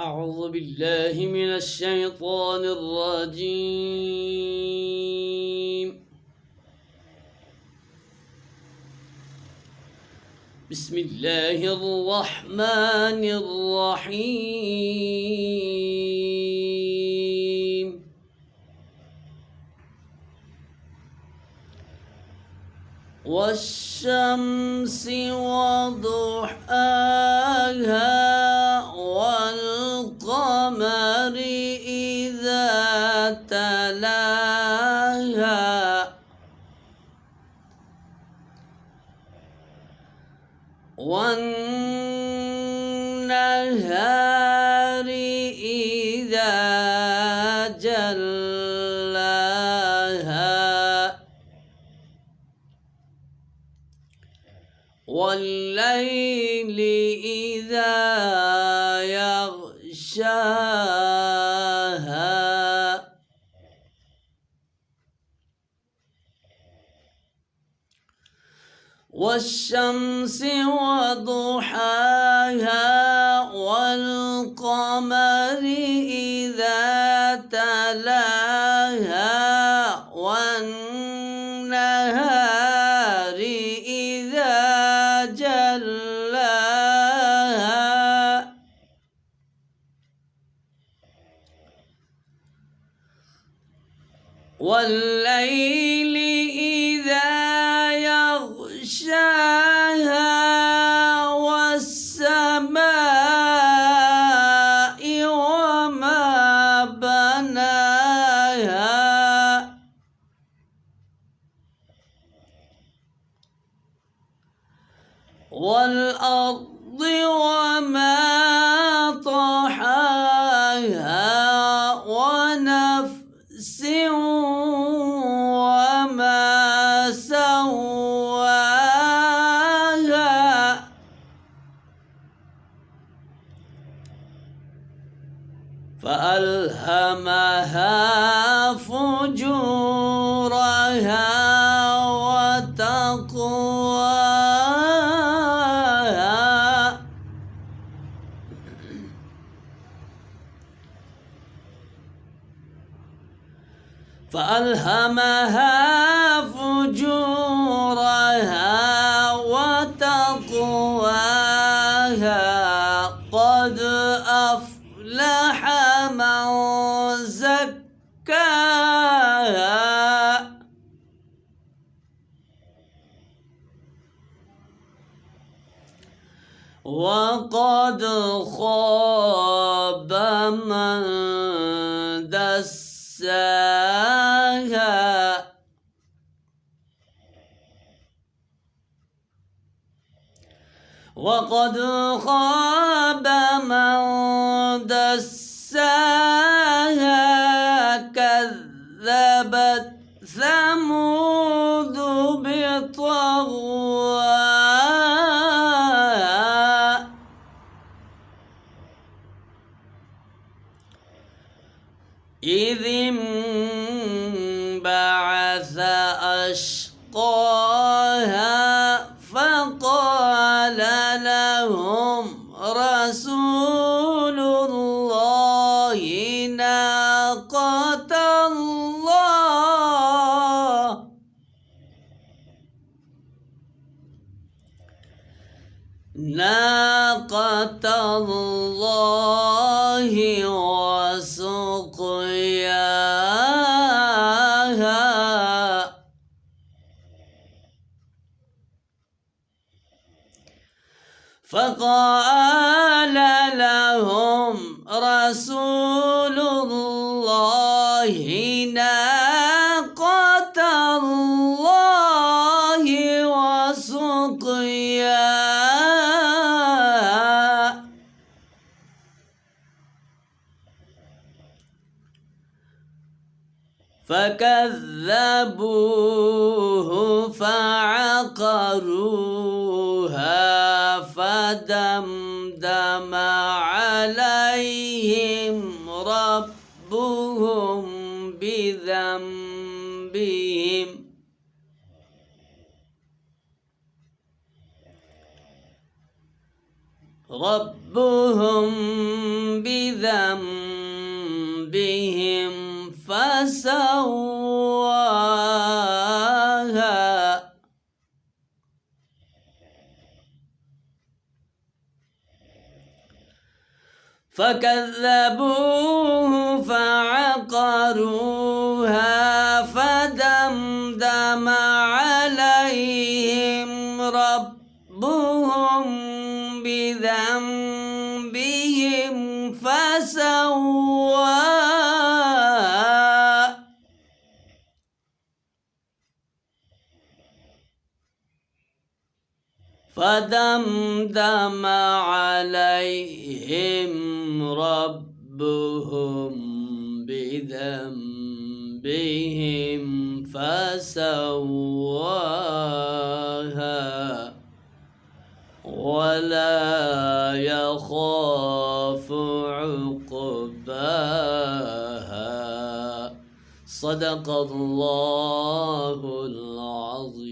أعوذ بالله من الشيطان الرجيم. بسم الله الرحمن الرحيم. والشمس وضحاها والقمر إذا تلاها والنهار إذا جلاها والليل إذا يغشاها والشمس وضحاها والقمر إذا تلاها والنهار إذا جلاها والليل إذا يغشاها والسماء وما بناها والأرض وما طحاها ونفس وما سواها فألهمها فجورها وتقواها فألهمها فجورها وتقواها قد أفلح من زكاها وقد خاب من دساها وقد خاب من دساها كذبت ثمود بطغواها إذ انبعث أشقاها فقال لهم رسول الله ناقة الله وسقياها فقال لهم رسول الله ناقة الله وسقياها فكذبوه فعقروها فدمدم عليهم ربهم بذنبهم بذنبهم فسواها فكذبوه فعقروها فدمدم عليهم ربهم بذنبهم فسواها فدمدم عليهم ربهم بذنبهم فسواها ولا يخاف عقباها. صدق الله العظيم.